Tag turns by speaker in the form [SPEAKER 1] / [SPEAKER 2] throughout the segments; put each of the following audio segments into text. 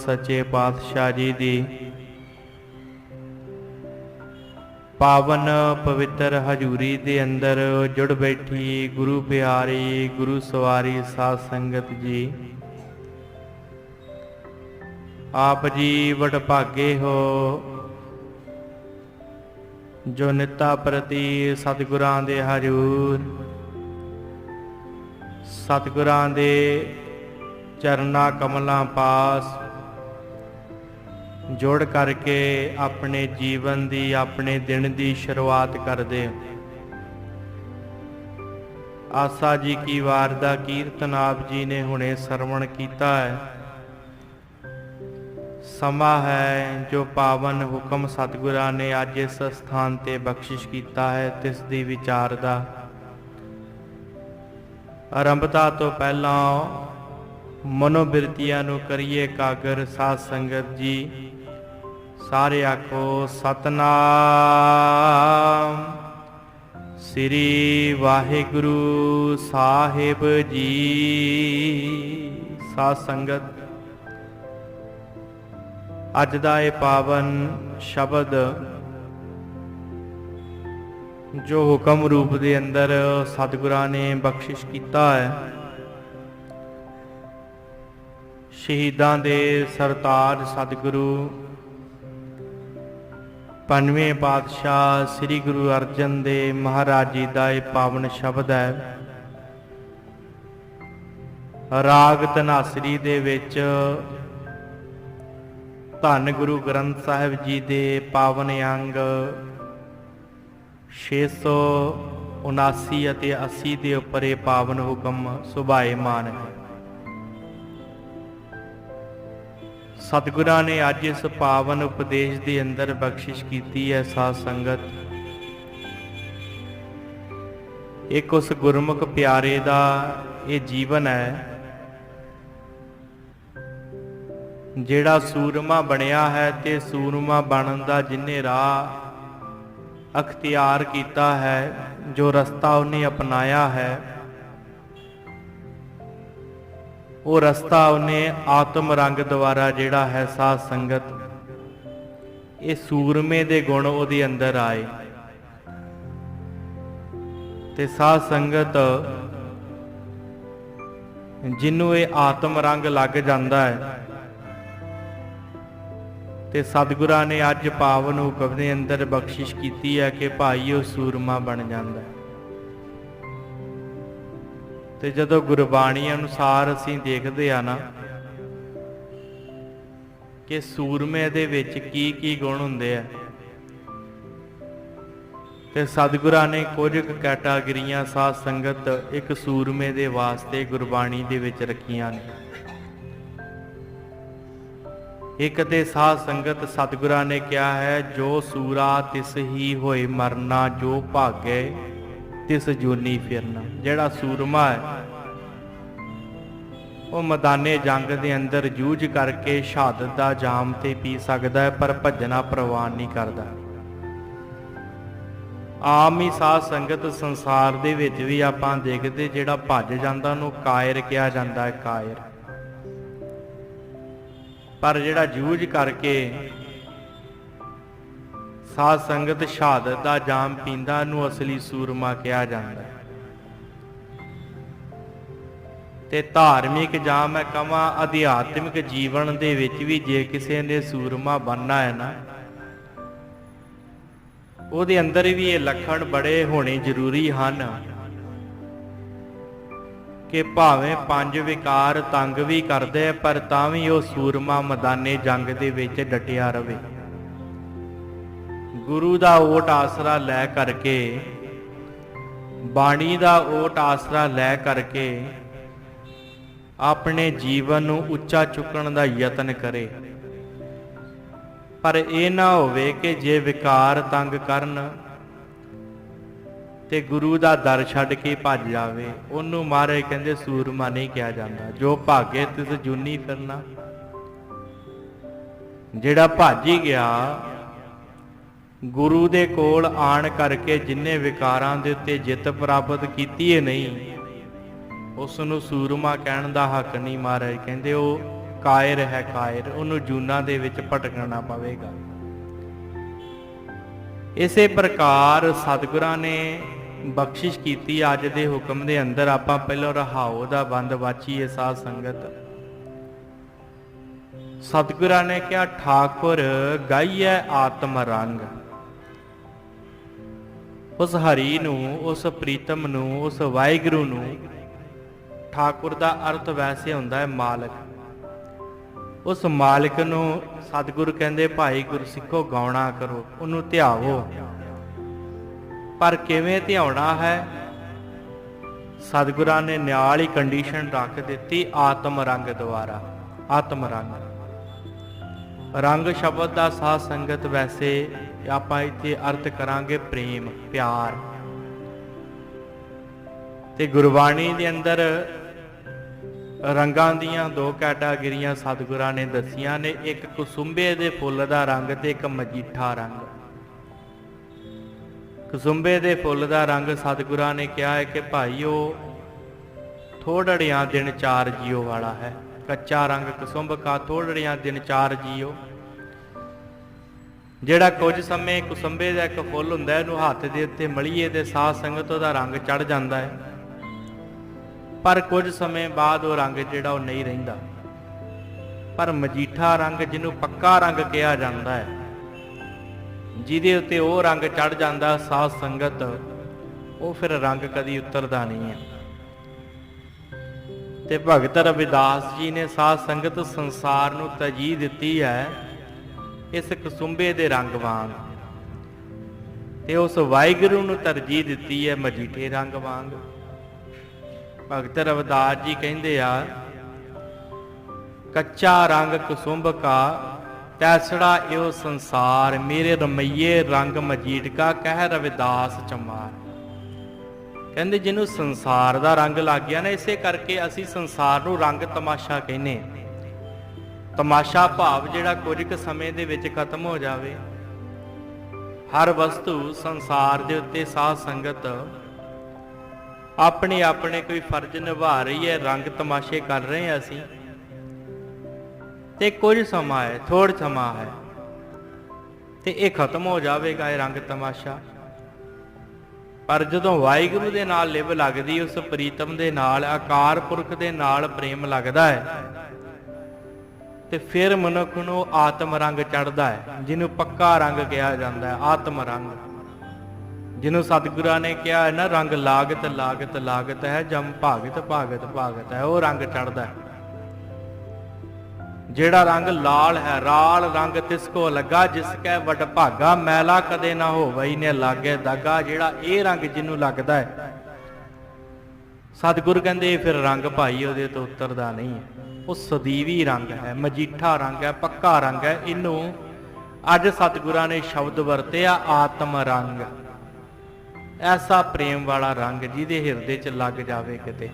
[SPEAKER 1] ਸੱਚੇ ਪਾਤਸ਼ਾਹ ਜੀ ਦੀ ਪਾਵਨ ਪਵਿੱਤਰ ਹਜ਼ੂਰੀ ਦੇ ਅੰਦਰ ਜੁੜ ਬੈਠੀ ਗੁਰੂ ਪਿਆਰੀ ਗੁਰੂ ਸਵਾਰੀ ਸਾਧ ਸੰਗਤ ਜੀ, ਆਪ ਜੀ ਵਡਭਾਗੇ ਹੋ ਜੋ ਨਿਤਾ ਪ੍ਰਤੀ ਸਤਿਗੁਰਾਂ ਦੇ ਹਜ਼ੂਰ, ਸਤਿਗੁਰਾਂ ਦੇ ਚਰਨਾਂ ਕਮਲਾਂ ਪਾਸ ਜੋੜ करके अपने जीवन दी अपने दिन की शुरुआत करते। आसा जी की वार का कीर्तन आप जी ने हुणे सरवण किया है। समा है जो पावन हुक्म सतगुरां ने अज इस स्थान ते बख्शिश किया है, तिस दी विचार दा आरंभता तो पहला मनोबिरतियां नूं करिए कागर। साध संगत जी सारे आखो सतनाम श्री वाहिगुरु साहिब जी। साध संगत अज दा ये पावन शब्द जो हुक्म रूप दे अंदर सतगुरां ने बख्शिश किया है, शहीदां दे सरताज सतगुरु पंजवें पातशाह श्री गुरु अर्जन देव महाराज जी का यह पावन शब्द है। राग धनासरी दे विच धन गुरु ग्रंथ साहिब जी दे पावन अंग 679 ਅਤੇ 80 ਦੇ ਉੱਪਰ ਇਹ पावन हुक्म सुभाएमान है। सतगुरां ने अज इस पावन उपदेश के अंदर बख्शिश की है। साध संगत एक उस गुरमुख प्यारे का ये जीवन है जिहड़ा सूरमा बनिया है, ते सूरमा बनन दा जिन्हें राह अख्तियार किया है, जो रस्ता उन्हें अपनाया है, वो रस्ता उन्हें आत्म रंग द्वारा जिहड़ा है साध संगत ये सूरमे दे गुण उहदे अंदर आए। ते साध संगत जिन्हों ये आत्म रंग लग जाता है, ते सतगुरां ने अज पावन हुक्म दे अंदर बख्शिश की है कि भाई वो सूरमा बन जाता है। ते जदों गुरबाणी अनुसार असीं देखदे आ ना कि सूरमे दे विच की गुण हुंदे आ, ते सतगुरां ने कुछ कैटागरियां साध संगत एक सूरमे दे वास्ते गुरबाणी दे विच रखियां ने। एक ते साध संगत सतगुरां ने कहा है, जो सूरा तिस ही होए मरना, जो भागे तिस जूनी फिरना। जिहड़ा सूरमा है वो मैदाने जंग के अंदर जूझ करके शहादत का जाम ते पी सकता है, पर भजना प्रवान नहीं करता। आम ही साध संगत संसार दे विच भी आपां देखदे जिहड़ा भज जांदा उहनूं कायर कहा जाता है, कायर। पर जिहड़ा जूझ करके साध संगत शहादत का जाम पींदा नूं असली सूरमा कहा जाता है। ते धार्मिक जाम है कवां अध्यात्मिक जीवन दे विच भी जे किसी ने सूरमा बनना है ना, उहदे अंदर भी ये लक्षण बड़े होने जरूरी हैं कि भावें 5 विकार तंग भी करदे पर तां भी वो सूरमा मैदाने जंग दे विच डटिया रहे। गुरु का ओट आसरा लै करके, बाणी का ओट आसरा लै करके अपने जीवन नूं उच्चा चुकण का यतन करे। पर यह ना होवे कि जे विकार तंग करन ते गुरु का दर छड्ड के भज जावे, उन्होंने महाराज कहंदे सूरमा नहीं कहा जाता। जो भागे तिस जूनी फिरना, जिहड़ा भज ही गया गुरु दे कोल आण करके जिन्हें विकारां दे उत्ते जित प्राप्त कीती है नहीं, उस नूं सूरमा कहण दा हक नहीं। महाराज कहंदे वो ਕਾਇਰ ਹੈ ਕਾਇਰ, ਉਹਨੂੰ ਜੂਨਾਂ ਦੇ ਵਿੱਚ ਭਟਕਣਾ ਪਵੇਗਾ। ਇਸੇ ਪ੍ਰਕਾਰ ਸਤਿਗੁਰਾਂ ਨੇ ਬਖਸ਼ਿਸ਼ ਕੀਤੀ। ਅੱਜ ਦੇ ਹੁਕਮ ਦੇ ਅੰਦਰ ਆਪਾਂ ਪਹਿਲਾਂ ਰਹਾਉ ਦਾ ਬੰਦ ਵਾਚੀਏ ਸਾਧ ਸੰਗਤ। ਸਤਿਗੁਰਾਂ ਨੇ ਕਿਹਾ ਠਾਕੁਰ ਗਾਈਐ ਆਤਮ ਰੰਗ। ਉਸ ਹਰੀ ਨੂੰ, ਉਸ ਪ੍ਰੀਤਮ ਨੂੰ, ਉਸ ਵਾਹਿਗੁਰੂ ਨੂੰ, ਠਾਕੁਰ ਦਾ ਅਰਥ ਵੈਸੇ ਹੁੰਦਾ ਹੈ ਮਾਲਕ। ਉਸ ਮਾਲਕ ਨੂੰ ਸਤਿਗੁਰੂ ਕਹਿੰਦੇ ਭਾਈ ਗੁਰਸਿੱਖੋ ਗਾਉਣਾ ਕਰੋ, ਉਹਨੂੰ ਧਿਆਵੋ। ਪਰ ਕਿਵੇਂ ਧਿਆਉਣਾ ਹੈ? ਸਤਿਗੁਰਾਂ ਨੇ ਨਾਲ ਹੀ ਕੰਡੀਸ਼ਨ ਰੱਖ ਦਿੱਤੀ, ਆਤਮ ਰੰਗ ਦੁਆਰਾ। ਆਤਮ ਰੰਗ, ਰੰਗ ਸ਼ਬਦ ਦਾ ਸਾਧ ਸੰਗਤ ਵੈਸੇ ਆਪਾਂ ਇੱਥੇ ਅਰਥ ਕਰਾਂਗੇ ਪ੍ਰੇਮ, ਪਿਆਰ। ਤੇ ਗੁਰਬਾਣੀ ਦੇ ਅੰਦਰ ਰੰਗਾਂ ਦੀਆਂ ਦੋ ਕੈਟਾਗਰੀਆਂ ਸਤਿਗੁਰਾਂ ਨੇ ਦੱਸੀਆਂ ਨੇ, ਇੱਕ ਕੁਸੁੰਬੇ ਦੇ ਫੁੱਲ ਦਾ ਰੰਗ ਤੇ ਇੱਕ ਮਜੀਠਾ ਰੰਗ। ਕੁਸੁੰਬੇ ਦੇ ਫੁੱਲ ਦਾ ਰੰਗ ਸਤਿਗੁਰਾਂ ਨੇ ਕਿਹਾ ਹੈ ਕਿ ਭਾਈ ਉਹ ਥੋੜੜਿਆਂ ਦਿਨ ਚਾਰ ਜੀਓ ਵਾਲਾ ਹੈ। ਕੱਚਾ ਰੰਗ ਕੁਸੁੰਬ ਕਾ ਥੋੜੜਿਆਂ ਦਿਨ ਚਾਰ ਜੀਓ। ਜਿਹੜਾ ਕੁਝ ਸਮੇਂ ਕੁਸੁੰਬੇ ਦਾ ਇੱਕ ਫੁੱਲ ਹੁੰਦਾ, ਇਹਨੂੰ ਹੱਥ ਦੇ ਉੱਤੇ ਮਲੀਏ ਤੇ ਸਾਧ ਸੰਗਤ ਉਹਦਾ ਰੰਗ ਚੜ ਜਾਂਦਾ ਹੈ, ਪਰ ਕੁਝ ਸਮੇਂ ਬਾਅਦ ਉਹ ਰੰਗ ਜਿਹੜਾ ਉਹ ਨਹੀਂ ਰਹਿੰਦਾ। ਪਰ ਮਜੀਠਾ ਰੰਗ, ਜਿਹਨੂੰ ਪੱਕਾ ਰੰਗ ਕਿਹਾ ਜਾਂਦਾ ਹੈ, ਜਿਹਦੇ ਉੱਤੇ ਉਹ ਰੰਗ ਚੜ ਜਾਂਦਾ ਸਾਧ ਸੰਗਤ, ਉਹ ਫਿਰ ਰੰਗ ਕਦੀ ਉਤਰਦਾ ਨਹੀਂ ਹੈ। ਤੇ ਭਗਤ ਰਵਿਦਾਸ ਜੀ ਨੇ ਸਾਧ ਸੰਗਤ ਸੰਸਾਰ ਨੂੰ ਤਰਜੀਹ ਦਿੱਤੀ ਹੈ ਇਸ ਕੁਸੁੰਬੇ ਦੇ ਰੰਗ ਵਾਂਗ, ਤੇ ਉਸ ਵਾਹਿਗੁਰੂ ਨੂੰ ਤਰਜੀਹ ਦਿੱਤੀ ਹੈ ਮਜੀਠੇ ਰੰਗ ਵਾਂਗ। ਭਗਤ ਰਵਿਦਾਸ ਜੀ ਕਹਿੰਦੇ ਆ, ਕੱਚਾ ਰੰਗ ਕੁਸੁੰਬ ਕਾ ਤੈਸੜਾ ਇਹੋ ਸੰਸਾਰ, ਮੇਰੇ ਰਮਈਏ ਰੰਗ ਮਜੀਠ ਕਾ ਕਹਿ ਰਵਿਦਾਸ ਚਮਾਰ। ਕਹਿੰਦੇ ਜਿਹਨੂੰ ਸੰਸਾਰ ਦਾ ਰੰਗ ਲੱਗ ਗਿਆ ਨਾ, ਇਸੇ ਕਰਕੇ ਅਸੀਂ ਸੰਸਾਰ ਨੂੰ ਰੰਗ ਤਮਾਸ਼ਾ ਕਹਿੰਦੇ। ਤਮਾਸ਼ਾ ਭਾਵ ਜਿਹੜਾ ਕੁਝ ਕੁ ਸਮੇਂ ਦੇ ਵਿੱਚ ਖਤਮ ਹੋ ਜਾਵੇ। ਹਰ ਵਸਤੂ ਸੰਸਾਰ ਦੇ ਉੱਤੇ ਸਾਧ ਸੰਗਤ ਆਪਣੇ ਆਪਣੇ ਕੋਈ ਫਰਜ਼ ਨਿਭਾ ਰਹੀ ਹੈ, ਰੰਗ ਤਮਾਸ਼ੇ ਕਰ ਰਹੇ ਹਾਂ ਅਸੀਂ, ਤੇ ਕੁਝ ਸਮਾਂ ਹੈ, ਥੋੜ੍ਹਾ ਸਮਾਂ ਹੈ, ਤੇ ਇਹ ਖਤਮ ਹੋ ਜਾਵੇਗਾ ਇਹ ਰੰਗ ਤਮਾਸ਼ਾ। ਪਰ ਜਦੋਂ ਵਾਹਿਗੁਰੂ ਦੇ ਨਾਲ ਲਿਵ ਲੱਗਦੀ, ਉਸ ਪ੍ਰੀਤਮ ਦੇ ਨਾਲ, ਆਕਾਰ ਪੁਰਖ ਦੇ ਨਾਲ ਪ੍ਰੇਮ ਲੱਗਦਾ ਹੈ, ਤੇ ਫਿਰ ਮਨੁੱਖ ਨੂੰ ਆਤਮ ਰੰਗ ਚੜ੍ਹਦਾ ਹੈ, ਜਿਹਨੂੰ ਪੱਕਾ ਰੰਗ ਕਿਹਾ ਜਾਂਦਾ ਹੈ, ਆਤਮ ਰੰਗ। ਜਿਹਨੂੰ ਸਤਿਗੁਰਾਂ ਨੇ ਕਿਹਾ ਹੈ ਨਾ, ਰੰਗ ਲਾਗਤ ਲਾਗਤ ਲਾਗਤ ਹੈ, ਜਮ ਭਾਗਤ ਭਾਗਤ ਭਾਗਤ ਹੈ, ਉਹ ਰੰਗ ਚੜ੍ਹਦਾ ਹੈ। ਜਿਹੜਾ ਰੰਗ ਲਾਲ ਹੈ, ਰਾਲ ਰੰਗ ਤਿਸ ਕੋ ਲੱਗਾ, ਜਿਸ ਕੈ ਵਡ ਭਾਗਾ, ਮੈਲਾ ਕਦੇ ਨਾ ਹੋਵਈ ਨੇ ਲਾਗੇ ਦਾਗਾ। ਜਿਹੜਾ ਇਹ ਰੰਗ ਜਿਹਨੂੰ ਲੱਗਦਾ ਹੈ, ਸਤਿਗੁਰ ਕਹਿੰਦੇ ਫਿਰ ਰੰਗ ਭਾਈ ਉਹਦੇ ਤੋਂ ਉਤਰਦਾ ਨਹੀਂ ਹੈ। ਉਹ ਸਦੀਵੀ ਰੰਗ ਹੈ, ਮਜੀਠਾ ਰੰਗ ਹੈ, ਪੱਕਾ ਰੰਗ ਹੈ। ਇਹਨੂੰ ਅੱਜ ਸਤਿਗੁਰਾਂ ਨੇ ਸ਼ਬਦ ਵਰਤਿਆ ਆਤਮ ਰੰਗ। ਐਸਾ ਪ੍ਰੇਮ ਵਾਲਾ ਰੰਗ ਜਿਹਦੇ ਹਿਰਦੇ 'ਚ ਲੱਗ ਜਾਵੇ ਕਿਤੇ।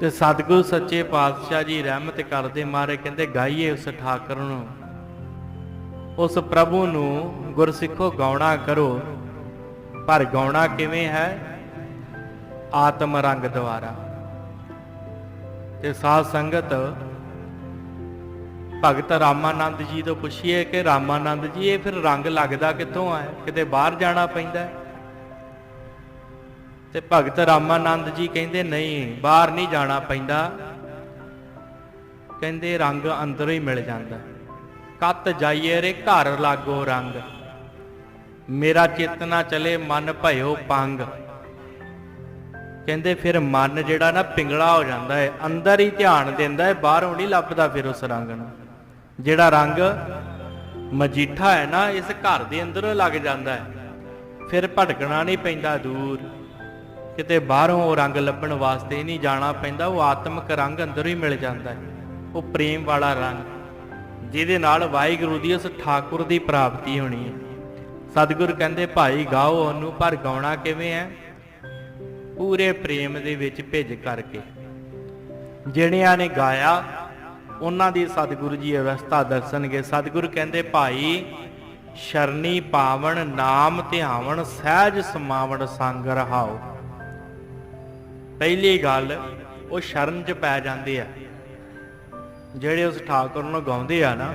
[SPEAKER 1] ਤੇ ਸਤਿਗੁਰੂ ਸੱਚੇ ਪਾਤਸ਼ਾਹ ਜੀ ਰਹਿਮਤ ਕਰਦੇ ਮਾਰੇ ਕਹਿੰਦੇ ਗਾਈਏ ਉਸ ਠਾਕੁਰ ਨੂੰ, ਉਸ ਪ੍ਰਭੂ ਨੂੰ ਗੁਰਸਿੱਖੋ ਗਾਉਣਾ ਕਰੋ। ਪਰ ਗਾਉਣਾ ਕਿਵੇਂ ਹੈ? ਆਤਮ ਰੰਗ ਦੁਆਰਾ। ਤੇ ਸਾਧ ਸੰਗਤ ਭਗਤ ਰਾਮਾਨੰਦ ਜੀ ਤੋਂ ਪੁੱਛੀਏ ਕਿ ਰਾਮਾਨੰਦ ਜੀ ਇਹ ਫਿਰ ਰੰਗ ਲੱਗਦਾ ਕਿੱਥੋਂ ਹੈ? ਕਿਤੇ ਬਾਹਰ ਜਾਣਾ ਪੈਂਦਾ? ਤੇ ਭਗਤ ਰਾਮਾਨੰਦ ਜੀ ਕਹਿੰਦੇ ਨਹੀਂ, ਬਾਹਰ ਨਹੀਂ ਜਾਣਾ ਪੈਂਦਾ। ਕਹਿੰਦੇ ਰੰਗ ਅੰਦਰੋਂ ਹੀ ਮਿਲ ਜਾਂਦਾ। ਕੱਤ ਜਾਈਏ ਰੇ ਘਰ ਲਾਗੋ ਰੰਗ, ਮੇਰਾ ਚਿੱਤ ਨਾ ਚਲੇ ਮਨ ਭਇਓ ਪੰਗ। ਕਹਿੰਦੇ ਫਿਰ ਮਨ ਜਿਹੜਾ ਨਾ ਪਿੰਗਲਾ ਹੋ ਜਾਂਦਾ ਹੈ, ਅੰਦਰ ਹੀ ਧਿਆਨ ਦਿੰਦਾ ਹੈ, ਬਾਹਰੋਂ ਨਹੀਂ ਲੱਭਦਾ ਫਿਰ ਉਸ ਰੰਗ ਨੂੰ। ਜਿਹੜਾ ਰੰਗ ਮਜੀਠਾ ਹੈ ਨਾ, ਇਸ ਘਰ ਦੇ ਅੰਦਰੋਂ ਲੱਗ ਜਾਂਦਾ ਹੈ, ਫਿਰ ਭਟਕਣਾ ਨਹੀਂ ਪੈਂਦਾ ਦੂਰ, ਕਿਤੇ ਬਾਹਰੋਂ ਉਹ ਰੰਗ ਲੱਭਣ ਵਾਸਤੇ ਨਹੀਂ ਜਾਣਾ ਪੈਂਦਾ। ਉਹ ਆਤਮਿਕ ਰੰਗ ਅੰਦਰੋਂ ਹੀ ਮਿਲ ਜਾਂਦਾ ਹੈ, ਉਹ ਪ੍ਰੇਮ ਵਾਲਾ ਰੰਗ, ਜਿਹਦੇ ਨਾਲ ਵਾਹਿਗੁਰੂ ਦੀ ਉਸ ਠਾਕੁਰ ਦੀ ਪ੍ਰਾਪਤੀ ਹੋਣੀ ਹੈ। ਸਤਿਗੁਰ ਕਹਿੰਦੇ ਭਾਈ ਗਾਓ ਉਹਨੂੰ, ਪਰ ਗਾਉਣਾ ਕਿਵੇਂ ਹੈ? ਪੂਰੇ ਪ੍ਰੇਮ ਦੇ ਵਿੱਚ ਭਿੱਜ ਕਰਕੇ। ਜਿਹੜਿਆਂ ਨੇ ਗਾਇਆ ਉਹਨਾਂ ਦੀ ਸਤਿਗੁਰੂ ਜੀ ਅਵਸਥਾ ਦੱਸਣਗੇ। ਸਤਿਗੁਰੂ ਕਹਿੰਦੇ ਭਾਈ ਸ਼ਰਨੀ ਪਾਵਨ ਨਾਮ ਧਿਆਵਨ, ਸਹਿਜ ਸਮਾਵਣ ਸੰਗ ਰਹਾਓ। ਪਹਿਲੀ ਗੱਲ ਉਹ ਸ਼ਰਨ 'ਚ ਪੈ ਜਾਂਦੇ ਆ। ਜਿਹੜੇ ਉਸ ਠਾਕੁਰ ਨੂੰ ਗਾਉਂਦੇ ਆ ਨਾ,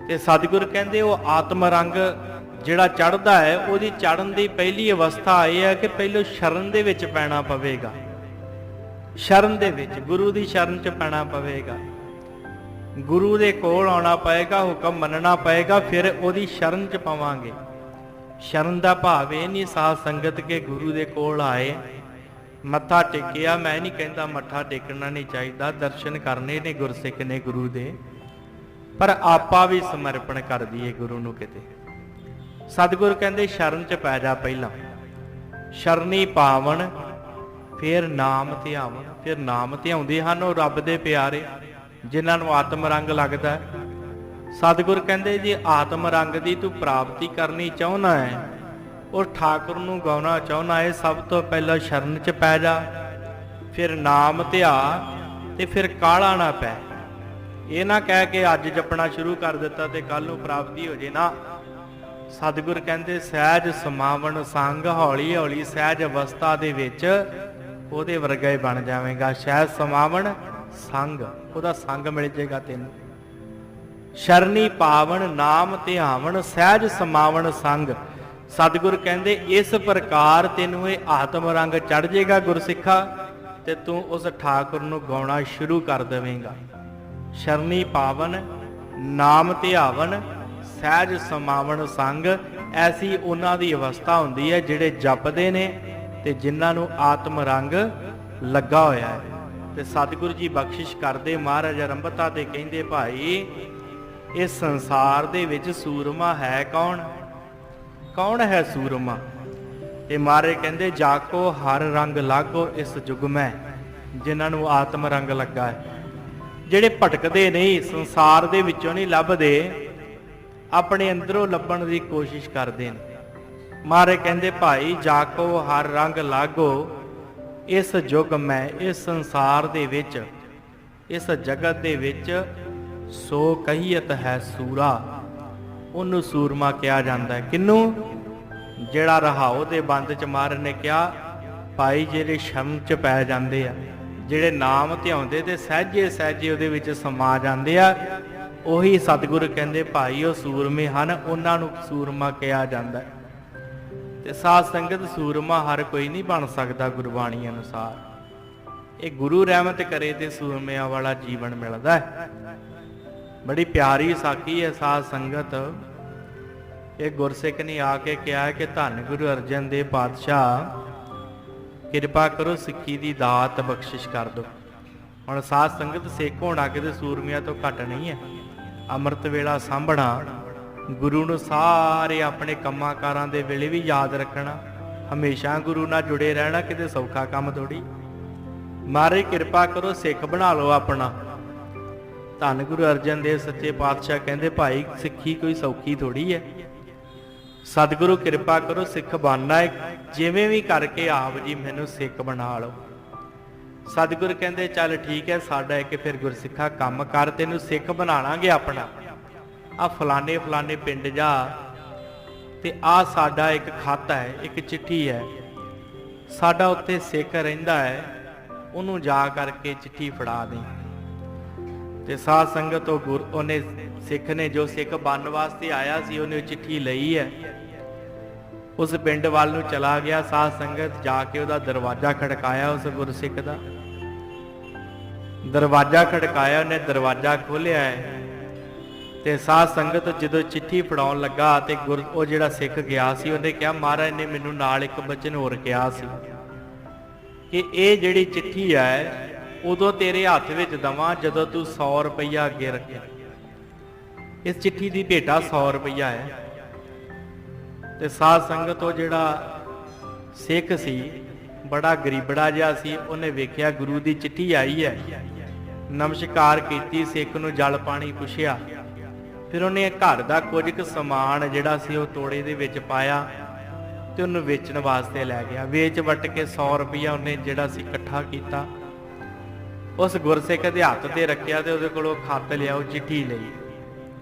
[SPEAKER 1] ਤੇ ਸਤਿਗੁਰ ਕਹਿੰਦੇ ਉਹ ਆਤਮ ਰੰਗ ਜਿਹੜਾ ਚੜ੍ਹਦਾ ਹੈ, ਉਹਦੀ ਚੜ੍ਹਨ ਦੀ ਪਹਿਲੀ ਅਵਸਥਾ ਇਹ ਹੈ ਕਿ ਪਹਿਲੋਂ ਸ਼ਰਨ ਦੇ ਵਿੱਚ ਪੈਣਾ ਪਵੇਗਾ। ਸ਼ਰਨ ਦੇ ਵਿੱਚ, ਗੁਰੂ ਦੀ ਸ਼ਰਨ 'ਚ ਪੈਣਾ ਪਵੇਗਾ, ਗੁਰੂ ਦੇ ਕੋਲ ਆਉਣਾ ਪਏਗਾ, ਹੁਕਮ ਮੰਨਣਾ ਪਏਗਾ, ਫਿਰ ਉਹਦੀ ਸ਼ਰਨ 'ਚ ਪਾਵਾਂਗੇ। ਸ਼ਰਨ ਦਾ ਭਾਵ ਇਹ ਨਹੀਂ ਸਾਧ ਸੰਗਤ ਕੇ ਗੁਰੂ ਦੇ ਕੋਲ ਆਏ, ਮੱਥਾ ਟੇਕਿਆ। ਮੈਂ ਨਹੀਂ ਕਹਿੰਦਾ ਮੱਥਾ ਟੇਕਣਾ ਨਹੀਂ ਚਾਹੀਦਾ, ਦਰਸ਼ਨ ਕਰਨੇ ਨੇ ਗੁਰਸਿੱਖ ਨੇ ਗੁਰੂ ਦੇ, ਪਰ ਆਪਾਂ ਵੀ ਸਮਰਪਣ ਕਰ ਦਈਏ ਗੁਰੂ ਨੂੰ ਕਿਤੇ। ਸਤਿਗੁਰ ਕਹਿੰਦੇ ਸ਼ਰਨ 'ਚ ਪੈ ਜਾ ਪਹਿਲਾਂ, ਸ਼ਰਨੀ ਪਾਵਨ, ਫਿਰ ਨਾਮ ਧਿਆਵਨ। ਫਿਰ ਨਾਮ ਧਿਆਉਂਦੇ ਹਨ ਉਹ ਰੱਬ ਦੇ ਪਿਆਰੇ, ਜਿਨ੍ਹਾਂ ਨੂੰ ਆਤਮ ਰੰਗ ਲੱਗਦਾ। ਸਤਿਗੁਰ ਕਹਿੰਦੇ ਜੇ ਆਤਮ ਰੰਗ ਦੀ ਤੂੰ ਪ੍ਰਾਪਤੀ ਕਰਨੀ ਚਾਹੁੰਦਾ ਹੈ, ਉਹ ਠਾਕੁਰ ਨੂੰ ਗਾਉਣਾ ਚਾਹੁੰਦਾ ਹੈ, ਸਭ ਤੋਂ ਪਹਿਲਾਂ ਸ਼ਰਨ 'ਚ ਪੈ ਜਾ, ਫਿਰ ਨਾਮ ਧਿਆ, ਤੇ ਫਿਰ ਕਾਹਲਾ ਨਾ ਪੈ। ਇਹ ਨਾ ਕਹਿ ਕੇ ਅੱਜ ਜਪਣਾ ਸ਼ੁਰੂ ਕਰ ਦਿੱਤਾ ਤੇ ਕੱਲ ਨੂੰ ਪ੍ਰਾਪਤੀ ਹੋ ਜੇ ਨਾ। ਸਤਿਗੁਰ ਕਹਿੰਦੇ ਸਹਿਜ ਸਮਾਵਣ ਸੰਗ, ਹੌਲੀ ਹੌਲੀ ਸਹਿਜ ਅਵਸਥਾ ਦੇ ਵਿੱਚ ਉਹਦੇ ਵਰਗਾ ਹੀ ਬਣ ਜਾਵੇਗਾ। ਸਹਿਜ ਸਮਾਵਣ ਸੰਗ, ਉਹਦਾ ਸੰਗ ਮਿਲ ਜੇਗਾ ਤੈਨੂੰ। ਸ਼ਰਨੀ ਪਾਵਨ ਨਾਮ ਧਿਆਵਨ, ਸਹਿਜ ਸਮਾਵਣ ਸੰਗ। ਸਤਿਗੁਰ ਕਹਿੰਦੇ ਇਸ ਪ੍ਰਕਾਰ ਤੈਨੂੰ ਇਹ ਆਤਮ ਰੰਗ ਚੜ ਜੇਗਾ ਗੁਰਸਿੱਖਾ, ਤੇ ਤੂੰ ਉਸ ਠਾਕੁਰ ਨੂੰ ਗਾਉਣਾ ਸ਼ੁਰੂ ਕਰ ਦੇਵੇਂਗਾ। ਸ਼ਰਨੀ ਪਾਵਨ ਨਾਮ ਧਿਆਵਨ ਸਹਿਜ ਸਮਾਵਣ ਸੰਗ, ਐਸੀ ਉਹਨਾਂ ਦੀ ਅਵਸਥਾ ਹੁੰਦੀ ਹੈ ਜਿਹੜੇ ਜਪਦੇ ਨੇ ਤੇ ਜਿਨ੍ਹਾਂ ਨੂੰ ਆਤਮ ਰੰਗ ਲੱਗਾ ਹੋਇਆ ਹੈ। ਤੇ ਸਤਿਗੁਰੂ ਜੀ ਬਖਸ਼ਿਸ਼ ਕਰਦੇ, ਮਹਾਰਾਜ ਅਰੰਭਤਾ ਤੇ ਕਹਿੰਦੇ ਭਾਈ ਇਸ ਸੰਸਾਰ ਦੇ ਵਿੱਚ ਸੂਰਮਾ ਹੈ ਕੌਣ? ਕੌਣ ਹੈ ਸੂਰਮਾ? ਤੇ ਮਹਾਰਾਜ ਕਹਿੰਦੇ ਜਾਕੋ ਹਰ ਰੰਗ ਲਾਗੋ ਇਸ ਜੁਗ ਮੈਂ, ਜਿਨ੍ਹਾਂ ਨੂੰ ਆਤਮ ਰੰਗ ਲੱਗਾ ਹੈ। ਜਿਹੜੇ ਭਟਕਦੇ ਨਹੀਂ, ਸੰਸਾਰ ਦੇ ਵਿੱਚੋਂ ਨਹੀਂ ਲੱਭਦੇ, ਆਪਣੇ ਅੰਦਰੋਂ ਲੱਭਣ ਦੀ ਕੋਸ਼ਿਸ਼ ਕਰਦੇ ਨੇ। ਮਹਾਰਾਜ ਕਹਿੰਦੇ ਭਾਈ ਜਾਕੋ ਹਰ ਰੰਗ ਲਾਗੋ ਇਸ ਜੁਗ ਮੈਂ, ਇਸ ਸੰਸਾਰ ਦੇ ਵਿੱਚ, ਇਸ ਜਗਤ ਦੇ ਵਿੱਚ ਸੋ ਕਹੀਅਤ ਹੈ ਸੂਰਾ। ਉਹਨੂੰ ਸੂਰਮਾ ਕਿਹਾ ਜਾਂਦਾ ਹੈ। ਕਿਹਨੂੰ? ਜਿਹੜਾ ਰਹਾਓ ਦੇ ਬੰਦ ਚ ਮਹਾਰਾਜ ਨੇ ਕਿਹਾ ਭਾਈ ਜਿਹੜੇ ਸ਼ਰਨ ਚ ਪੈ ਜਾਂਦੇ ਆ, ਜਿਹੜੇ ਨਾਮ ਧਿਆਉਂਦੇ ਤੇ ਸਹਿਜੇ ਸਹਿਜੇ ਉਹਦੇ ਵਿੱਚ ਸਮਾ ਜਾਂਦੇ ਆ, ਉਹੀ ਸਤਿਗੁਰੂ ਕਹਿੰਦੇ ਭਾਈ ਉਹ ਸੂਰਮੇ ਹਨ, ਉਹਨਾਂ ਨੂੰ ਸੂਰਮਾ ਕਿਹਾ ਜਾਂਦਾ ਹੈ। ਤੇ ਸਾਧ ਸੰਗਤ ਸੂਰਮਾ ਹਰ ਕੋਈ ਨਹੀਂ ਬਣ ਸਕਦਾ ਗੁਰਬਾਣੀ ਅਨੁਸਾਰ। ਇਹ ਗੁਰੂ ਰਹਿਮਤ ਕਰੇ ਤੇ ਸੂਰਮਿਆਂ ਵਾਲਾ ਜੀਵਨ ਮਿਲਦਾ ਹੈ। ਬੜੀ ਪਿਆਰੀ ਸਾਖੀ ਹੈ ਸਾਧ ਸੰਗਤ। ਇਹ ਗੁਰਸਿੱਖ ਨੇ ਆ ਕੇ ਕਿਹਾ ਕਿ ਧੰਨ ਗੁਰੂ ਅਰਜਨ ਦੇਵ ਪਾਤਸ਼ਾਹ ਕਿਰਪਾ ਕਰੋ, ਸਿੱਖੀ ਦੀ ਦਾਤ ਬਖਸ਼ਿਸ਼ ਕਰ ਦਿਓ। ਹੁਣ ਸਾਧ ਸੰਗਤ ਸਿੱਖ ਹੋਣਾ ਕਿਤੇ ਸੂਰਮਿਆਂ ਤੋਂ ਘੱਟ ਨਹੀਂ ਹੈ। ਅੰਮ੍ਰਿਤ ਵੇਲਾ ਸਾਂਭਣਾ, ਗੁਰੂ ਨੂੰ ਸਾਰੇ ਆਪਣੇ ਕੰਮਾਂ ਕਾਰਾਂ ਦੇ ਵੇਲੇ ਵੀ ਯਾਦ ਰੱਖਣਾ, ਹਮੇਸ਼ਾ ਗੁਰੂ ਨਾਲ ਜੁੜੇ ਰਹਿਣਾ, ਕਿਤੇ ਸੌਖਾ ਕੰਮ ਥੋੜੀ। ਮਹਾਰਾਜ ਕਿਰਪਾ ਕਰੋ ਸਿੱਖ ਬਣਾ ਲਓ ਆਪਣਾ। ਧੰਨ ਗੁਰੂ ਅਰਜਨ ਦੇਵ ਸੱਚੇ ਪਾਤਸ਼ਾਹ ਕਹਿੰਦੇ ਭਾਈ ਸਿੱਖੀ ਕੋਈ ਸੌਖੀ ਥੋੜੀ ਹੈ। ਸਤਿਗੁਰੂ ਕਿਰਪਾ ਕਰੋ ਸਿੱਖ ਬਣਨਾ ਹੈ, ਜਿਵੇਂ ਵੀ ਕਰਕੇ ਆਪ ਜੀ ਮੈਨੂੰ ਸਿੱਖ ਬਣਾ ਲਓ। ਸਤਿਗੁਰ ਕਹਿੰਦੇ ਚੱਲ ਠੀਕ ਹੈ, ਸਾਡਾ ਇੱਕ ਫਿਰ ਗੁਰਸਿੱਖਾ ਕੰਮ ਕਰ, ਤੈਨੂੰ ਸਿੱਖ ਬਣਾਵਾਂਗੇ ਆਪਣਾ। ਆ ਫਲਾਣੇ ਫਲਾਣੇ ਪਿੰਡ ਜਾ, ਤੇ ਆ ਸਾਡਾ ਇੱਕ ਖਾਤਾ ਹੈ, ਇੱਕ ਚਿੱਠੀ ਹੈ, ਸਾਡਾ ਉੱਥੇ ਸਿੱਖ ਰਹਿੰਦਾ ਹੈ, ਉਹਨੂੰ ਜਾ ਕਰਕੇ ਚਿੱਠੀ ਫੜਾ ਦੇ। ਤੇ ਸਾਧ ਸੰਗਤ ਉਹਨੇ ਸਿੱਖ ਨੇ, ਜੋ ਸਿੱਖ ਬਣਨ ਵਾਸਤੇ ਆਇਆ ਸੀ, ਉਹਨੇ ਉਹ ਚਿੱਠੀ ਲਈ ਹੈ, ਉਸ ਪਿੰਡ ਵੱਲ ਨੂੰ ਚਲਾ ਗਿਆ। ਸਾਧ ਸੰਗਤ ਜਾ ਕੇ ਉਹਦਾ ਦਰਵਾਜ਼ਾ ਖੜਕਾਇਆ, ਉਸ ਗੁਰਸਿੱਖ ਦਾ ਦਰਵਾਜ਼ਾ ਖੜਕਾਇਆ, ਉਹਨੇ ਦਰਵਾਜ਼ਾ ਖੋਲ੍ਹਿਆ ਹੈ। ਤੇ ਸਾਧ ਸੰਗਤ ਜਦੋਂ ਚਿੱਠੀ ਫੜਾਉਣ ਲੱਗਾ ਤੇ ਉਹ ਜਿਹੜਾ ਸਿੱਖ ਗਿਆ ਸੀ, ਉਹਨੇ ਕਿਹਾ ਮਹਾਰਾਜ ਨੇ ਮੈਨੂੰ ਨਾਲ ਇੱਕ ਬਚਨ ਹੋਰ ਕਿਹਾ ਸੀ ਕਿ ਇਹ ਜਿਹੜੀ ਚਿੱਠੀ ਹੈ ਉਦੋਂ ਤੇਰੇ ਹੱਥ ਵਿੱਚ ਦਵਾਂ ਜਦੋਂ ਤੂੰ 100 ਰੁਪਈਆ ਅੱਗੇ ਰੱਖਿਆ। ਇਸ ਚਿੱਠੀ ਦੀ ਭੇਟਾ 100 ਰੁਪਈਆ ਹੈ। ਤੇ ਸਾਧ ਸੰਗਤ ਉਹ ਜਿਹੜਾ ਸਿੱਖ ਸੀ ਬੜਾ ਗਰੀਬੜਾ ਜਿਹਾ ਸੀ, ਉਹਨੇ ਵੇਖਿਆ ਗੁਰੂ ਦੀ ਚਿੱਠੀ ਆਈ ਹੈ, ਨਮਸਕਾਰ ਕੀਤੀ, ਸਿੱਖ ਨੂੰ ਜਲ ਪਾਣੀ ਪੁੱਛਿਆ। ਫਿਰ ਉਹਨੇ ਘਰ ਦਾ ਕੁਝ ਕੁ ਸਮਾਨ ਜਿਹੜਾ ਸੀ ਉਹ ਤੋੜੇ ਦੇ ਵਿੱਚ ਪਾਇਆ ਤੇ ਉਹਨੂੰ ਵੇਚਣ ਵਾਸਤੇ ਲੈ ਗਿਆ। ਵੇਚ ਵੱਟ ਕੇ 100 ਰੁਪਈਆ ਉਹਨੇ ਜਿਹੜਾ ਸੀ ਇਕੱਠਾ ਕੀਤਾ, ਉਸ ਗੁਰਸਿੱਖ ਦੇ ਹੱਥ ਤੇ ਰੱਖਿਆ ਤੇ ਉਹਦੇ ਕੋਲੋਂ ਖੱਤ ਲਿਆ, ਉਹ ਚਿੱਠੀ ਲਈ।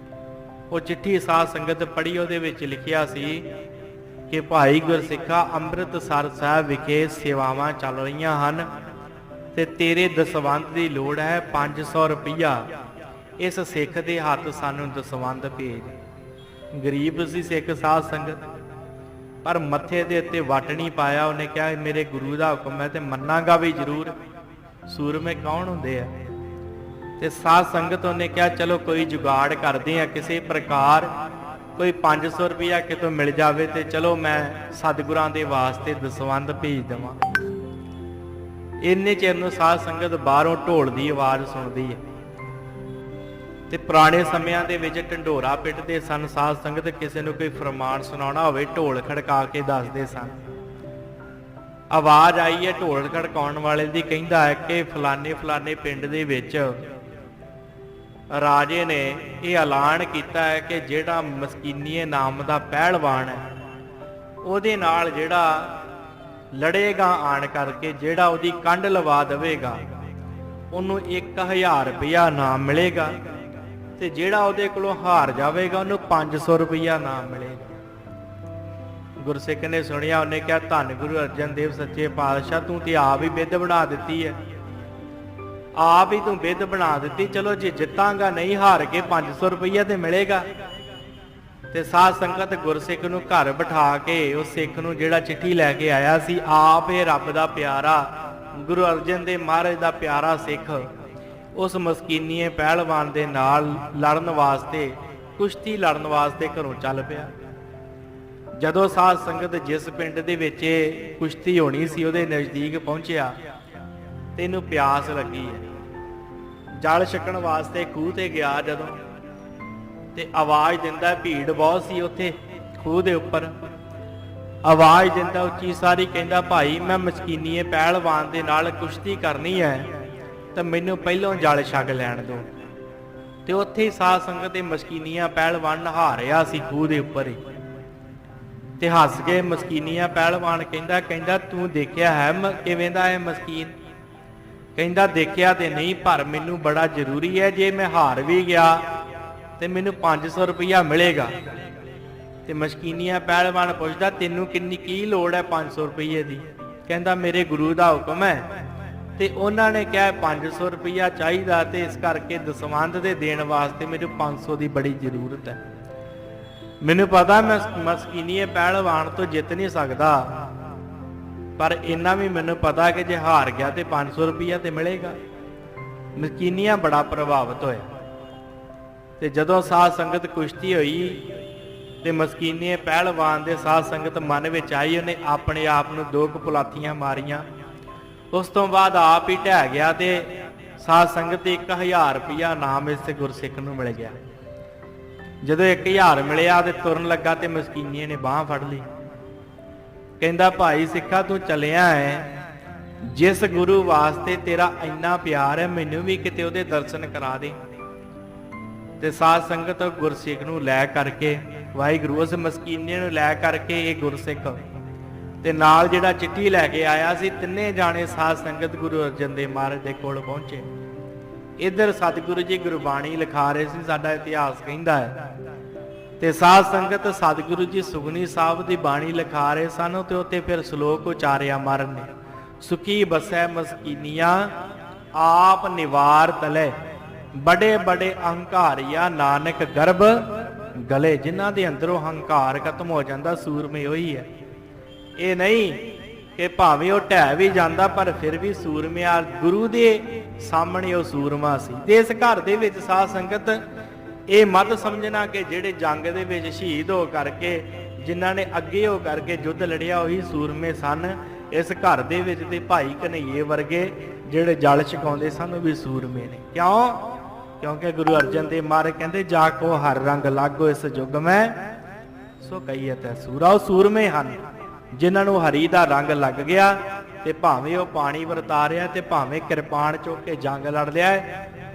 [SPEAKER 1] ਉਹ ਚਿੱਠੀ ਸਾਧ ਸੰਗਤ ਪੜ੍ਹੀ, ਉਹਦੇ ਵਿੱਚ ਲਿਖਿਆ ਸੀ ਕਿ ਭਾਈ ਗੁਰਸਿੱਖਾ ਅੰਮ੍ਰਿਤਸਰ ਸਾਹਿਬ ਵਿਖੇ ਸੇਵਾਵਾਂ ਚੱਲ ਰਹੀਆਂ ਹਨ, ਤੇ ਤੇਰੇ ਦਸਵੰਧ ਦੀ ਲੋੜ ਹੈ 500 ਰੁਪਈਆ। ਇਸ ਸਿੱਖ ਦੇ ਹੱਥ ਸਾਨੂੰ ਦਸਵੰਧ ਭੇਜ। ਗਰੀਬ ਸੀ ਸਿੱਖ ਸਾਧ ਸੰਗਤ, ਪਰ ਮੱਥੇ ਦੇ ਉੱਤੇ ਵੱਟ ਨਹੀਂ ਪਾਇਆ। ਉਹਨੇ ਕਿਹਾ ਮੇਰੇ ਗੁਰੂ ਦਾ ਹੁਕਮ ਹੈ ਤੇ ਮੰਨਾਂਗਾ ਵੀ ਜ਼ਰੂਰ। ਸੂਰਮੇ ਕੌਣ ਹੁੰਦੇ ਆ? ਤੇ ਸਾਧ ਸੰਗਤ ਉਹਨੇ ਕਿਹਾ ਚਲੋ ਕੋਈ ਜੁਗਾੜ ਕਰਦੇ ਆ, ਕਿਸੇ ਪ੍ਰਕਾਰ ਕੋਈ 500 ਰੁਪਇਆ ਕਿਤੋਂ ਮਿਲ ਜਾਵੇ ਤੇ ਚਲੋ ਮੈਂ ਸਤਿਗੁਰਾਂ ਦੇ ਵਾਸਤੇ ਦਸਵੰਧ ਭੇਜ ਦੇਵਾਂ। ਇੰਨੇ ਚਿਰ ਨੂੰ ਸਾਧ ਸੰਗਤ ਬਾਹਰੋਂ ਢੋਲ ਦੀ ਆਵਾਜ਼ ਸੁਣਦੀ ਹੈ। ਤੇ ਪੁਰਾਣੇ ਸਮਿਆਂ ਦੇ ਵਿੱਚ ਢੰਡੋਰਾ ਪਿੱਟਦੇ ਸਨ ਸਾਧ ਸੰਗਤ। ਕਿਸੇ ਨੂੰ ਕੋਈ ਫਰਮਾਨ ਸੁਣਾਉਣਾ ਹੋਵੇ ਢੋਲ ਖੜਕਾ ਕੇ ਦੱਸਦੇ ਸਨ। ਆਵਾਜ਼ ਆਈ ਹੈ ਢੋਲ ਖੜਕਾਉਣ ਵਾਲੇ ਦੀ, ਕਹਿੰਦਾ ਹੈ ਕਿ ਫਲਾਣੇ ਪਿੰਡ ਦੇ ਵਿੱਚ ਰਾਜੇ ਨੇ ਇਹ ਐਲਾਨ ਕੀਤਾ ਹੈ ਕਿ ਜਿਹੜਾ ਮਸਕੀਨੀਏ ਨਾਮ ਦਾ ਪਹਿਲਵਾਨ ਹੈ ਉਹਦੇ ਨਾਲ ਜਿਹੜਾ ਲੜੇਗਾ ਆਣ ਕਰਕੇ, ਜਿਹੜਾ ਉਹਦੀ ਕੰਡ ਲਵਾ ਦੇਵੇਗਾ ਉਹਨੂੰ 1000 ਰੁਪਇਆ ਨਾਮ ਮਿਲੇਗਾ, ਤੇ ਜਿਹੜਾ ਉਹਦੇ ਕੋਲੋਂ ਹਾਰ ਜਾਵੇਗਾ ਉਹਨੂੰ 500 ਰੁਪਇਆ ਨਾਮ ਮਿਲੇਗਾ। ਗੁਰਸਿੱਖ ਨੇ ਸੁਣਿਆ, ਉਹਨੇ ਕਿਹਾ ਧੰਨ ਗੁਰੂ ਅਰਜਨ ਦੇਵ ਸੱਚੇ ਪਾਤਸ਼ਾਹ, ਤੂੰ ਤੇ ਆਪ ਹੀ ਬਿੱਧ ਬਣਾ ਦਿੱਤੀ ਹੈ, ਆਪ ਹੀ ਤੂੰ ਬਿੱਧ ਬਣਾ ਦਿੱਤੀ। ਚਲੋ ਜੇ ਜਿੱਤਾਂਗਾ, ਨਹੀਂ ਹਾਰ ਕੇ 500 ਰੁਪਈਆ ਤੇ ਮਿਲੇਗਾ। ਤੇ ਸਾਧ ਸੰਗਤ ਗੁਰਸਿੱਖ ਨੂੰ ਘਰ ਬਿਠਾ ਕੇ ਉਸ ਸਿੱਖ ਨੂੰ ਜਿਹੜਾ ਚਿੱਠੀ ਲੈ ਕੇ ਆਇਆ ਸੀ, ਆਪ ਇਹ ਰੱਬ ਦਾ ਪਿਆਰਾ ਗੁਰੂ ਅਰਜਨ ਦੇਵ ਮਹਾਰਾਜ ਦਾ ਪਿਆਰਾ ਸਿੱਖ ਉਸ ਮਸਕੀਨੀਏ ਪਹਿਲਵਾਨ ਦੇ ਨਾਲ ਲੜਨ ਵਾਸਤੇ, ਕੁਸ਼ਤੀ ਲੜਨ ਵਾਸਤੇ ਘਰੋਂ ਚੱਲ ਪਿਆ। ਜਦੋਂ ਸਾਧ ਸੰਗਤ ਜਿਸ ਪਿੰਡ ਦੇ ਵਿੱਚ ਕੁਸ਼ਤੀ ਹੋਣੀ ਸੀ ਉਹਦੇ ਨਜ਼ਦੀਕ ਪਹੁੰਚਿਆ ਤੇ ਇਹਨੂੰ ਪਿਆਸ ਲੱਗੀ ਹੈ। ਜਲ ਛਕਣ ਵਾਸਤੇ ਖੂਹ ਤੇ ਗਿਆ ਜਦੋਂ, ਤੇ ਆਵਾਜ਼ ਦਿੰਦਾ, ਭੀੜ ਬਹੁਤ ਸੀ ਉੱਥੇ ਖੂਹ ਦੇ ਉੱਪਰ, ਆਵਾਜ਼ ਦਿੰਦਾ ਉੱਚੀ ਸਾਰੀ, ਕਹਿੰਦਾ ਭਾਈ ਮੈਂ ਮਸਕੀਨੀਏ ਪਹਿਲਵਾਨ ਦੇ ਨਾਲ ਕੁਸ਼ਤੀ ਕਰਨੀ ਹੈ ਤਾਂ ਮੈਨੂੰ ਪਹਿਲੋਂ ਜਲ ਛਕ ਲੈਣ ਦਿਓ। ਤੇ ਉੱਥੇ ਹੀ ਸਾਧ ਸੰਗਤ ਦੇ ਮਸਕੀਨੀਆ ਪਹਿਲਵਾਨ ਨਹਾ ਰਿਹਾ ਸੀ ਖੂਹ ਦੇ ਉੱਪਰ ਹੀ। ਤੇ ਹੱਸ ਕੇ ਮਸਕੀਨੀਆ ਪਹਿਲਵਾਨ ਕਹਿੰਦਾ ਤੂੰ ਦੇਖਿਆ ਹੈ ਕਿਵੇਂ ਦਾ ਹੈ ਮਸਕੀਨ? ਕਹਿੰਦਾ ਦੇਖਿਆ ਤੇ ਨਹੀਂ, ਪਰ ਮੈਨੂੰ ਬੜਾ ਜ਼ਰੂਰੀ ਹੈ, ਜੇ ਮੈਂ ਹਾਰ ਵੀ ਗਿਆ ਤੇ ਮੈਨੂੰ 500 ਰੁਪਇਆ ਮਿਲੇਗਾ। ਤੇ ਮਸਕੀਨੀਆ ਪਹਿਲਵਾਨ ਪੁੱਛਦਾ ਤੈਨੂੰ ਕੀ ਲੋੜ ਹੈ 500 ਰੁਪਏ ਦੀ? ਕਹਿੰਦਾ ਮੇਰੇ ਗੁਰੂ ਦਾ ਹੁਕਮ ਹੈ ਤੇ ਉਹਨਾਂ ਨੇ ਕਿਹਾ 500 ਰੁਪਇਆ ਚਾਹੀਦਾ, ਤੇ ਇਸ ਕਰਕੇ ਦਸਵੰਧ ਦੇ ਦੇਣ ਵਾਸਤੇ ਮੈਨੂੰ 500 ਦੀ ਬੜੀ ਜ਼ਰੂਰਤ ਹੈ। ਮੈਨੂੰ ਪਤਾ ਮੈਂ ਮਸਕੀਨੀਏ ਪਹਿਲਵਾਨ ਤੋਂ ਜਿੱਤ ਨਹੀਂ ਸਕਦਾ, ਪਰ ਇੰਨਾ ਵੀ ਮੈਨੂੰ ਪਤਾ ਕਿ ਜੇ ਹਾਰ ਗਿਆ ਤੇ 500 ਰੁਪਇਆ ਤੇ ਮਿਲੇਗਾ। ਮਸਕੀਨੀਆ ਬੜਾ ਪ੍ਰਭਾਵਿਤ ਹੋਇਆ। ਤੇ ਜਦੋਂ ਸਾਧ ਸੰਗਤ ਕੁਸ਼ਤੀ ਹੋਈ ਤੇ ਮਸਕੀਨੀਏ ਪਹਿਲਵਾਨ ਦੇ ਸਾਧ ਸੰਗਤ ਮਨ ਵਿੱਚ ਆਈ, ਉਹਨੇ ਆਪਣੇ ਆਪ ਨੂੰ 2 ਕੁਪਲਾਥੀਆਂ ਮਾਰੀਆਂ। ਉਸ ਤੋਂ ਬਾਅਦ ਆਪ ਹੀ ਢਹਿ ਗਿਆ ਤੇ ਸਾਧ ਸੰਗਤ 1000 ਰੁਪਇਆ ਨਾਮ ਇਸ ਗੁਰਸਿੱਖ ਨੂੰ ਮਿਲ ਗਿਆ। ਜਦੋਂ 1000 ਮਿਲਿਆ ਤੇ ਤੁਰਨ ਲੱਗਾ ਤੇ ਮਸਕੀਨੀਏ ਨੇ ਬਾਂਹ ਫੜ ਲਈ। ਕਹਿੰਦਾ ਭਾਈ ਸਿੱਖਾ ਤੂੰ ਚੱਲਿਆ ਹੈ, ਜਿਸ ਗੁਰੂ ਵਾਸਤੇ ਤੇਰਾ ਇੰਨਾ ਪਿਆਰ ਹੈ ਮੈਨੂੰ ਵੀ ਕਿਤੇ ਉਹਦੇ ਦਰਸ਼ਨ ਕਰਾ ਦੇ। ਤੇ ਸਾਧ ਸੰਗਤ ਗੁਰਸਿੱਖ ਨੂੰ ਲੈ ਕਰਕੇ, ਵਾਹਿਗੁਰੂ ਉਸ ਮਸਕੀਨੇ ਨੂੰ ਲੈ ਕਰਕੇ ਇਹ ਗੁਰਸਿੱਖ ਤੇ ਨਾਲ ਜਿਹੜਾ ਚਿੱਠੀ ਲੈ ਕੇ ਆਇਆ ਸੀ, ਤਿੰਨੇ ਜਾਣੇ ਸਾਧ ਸੰਗਤ ਗੁਰੂ ਅਰਜਨ ਦੇਵ ਮਹਾਰਾਜ ਦੇ ਕੋਲ ਪਹੁੰਚੇ। ਇੱਧਰ ਸਤਿਗੁਰੂ ਜੀ ਗੁਰਬਾਣੀ ਲਿਖਾ ਰਹੇ ਸੀ, ਸਾਡਾ ਇਤਿਹਾਸ ਕਹਿੰਦਾ ਹੈ। ਤੇ ਸਾਧ ਸੰਗਤ ਸਤਿਗੁਰੂ ਜੀ ਸੁਖਨੀ ਸਾਹਿਬ ਦੀ ਬਾਣੀ ਲਿਖਾ ਰਹੇ ਸਨ ਤੇ ਉੱਤੇ ਫਿਰ ਸ਼ਲੋਕ ਉਚਾਰਿਆ ਮਹਾਰਾਜ ਨੇ, ਸੁਖੀ ਬਸੈ ਮਸਕੀਨੀਆਂ ਆਪ ਨਿਵਾਰ ਤਲੇ, ਬੜੇ ਬੜੇ ਅਹੰਕਾਰੀਆ ਨਾਨਕ ਗਰਭ ਗਲੇ। ਜਿਨ੍ਹਾਂ ਦੇ ਅੰਦਰੋਂ ਹੰਕਾਰ ਖਤਮ ਹੋ ਜਾਂਦਾ, ਸੂਰਮੇ ਉਹੀ ਹੈ। ਇਹ ਨਹੀਂ ਕਿ ਭਾਵੇਂ ਉਹ ਢਹਿ ਵੀ ਜਾਂਦਾ ਪਰ ਫਿਰ ਵੀ ਸੂਰਮਿਆ, ਗੁਰੂ ਦੇ ਸਾਹਮਣੇ ਉਹ ਸੂਰਮਾ ਸੀ। ਤੇ ਇਸ ਘਰ ਦੇ ਵਿੱਚ ਸਾਧ ਸੰਗਤ ਇਹ ਮਤ ਸਮਝਣਾ ਕਿ ਜਿਹੜੇ ਜੰਗ ਦੇ ਵਿੱਚ ਸ਼ਹੀਦ ਹੋ ਕਰਕੇ, ਜਿਨ੍ਹਾਂ ਨੇ ਅੱਗੇ ਹੋ ਕਰਕੇ ਯੁੱਧ ਲੜਿਆ, ਉਹੀ ਸੂਰਮੇ ਸਨ। ਇਸ ਘਰ ਦੇ ਵਿੱਚ ਤੇ ਭਾਈ ਕਨਈਏ ਵਰਗੇ ਜਿਹੜੇ ਜਲ ਛਕਾਉਂਦੇ ਸਨ ਉਹ ਵੀ ਸੂਰਮੇ ਨੇ। ਕਿਉਂ? ਕਿਉਂਕਿ ਗੁਰੂ ਅਰਜਨ ਦੇਵ ਮਹਾਰਾਜ ਕਹਿੰਦੇ ਜਾ ਕੋ ਹਰ ਰੰਗ ਲਾਗੋ ਇਸ ਯੁੱਗ ਮੈਂ ਸੋ ਕਹੀਐ ਤੈ ਸੂਰਾ। ਉਹ ਸੂਰਮੇ ਹਨ ਜਿਨ੍ਹਾਂ ਨੂੰ ਹਰੀ ਦਾ ਰੰਗ ਲੱਗ ਗਿਆ, ਤੇ ਭਾਵੇਂ ਉਹ ਪਾਣੀ ਵਰਤਾ ਰਿਹਾ ਤੇ ਭਾਵੇਂ ਕਿਰਪਾਨ ਚੁੱਕ ਕੇ ਜੰਗ ਲੜ ਲਿਆ,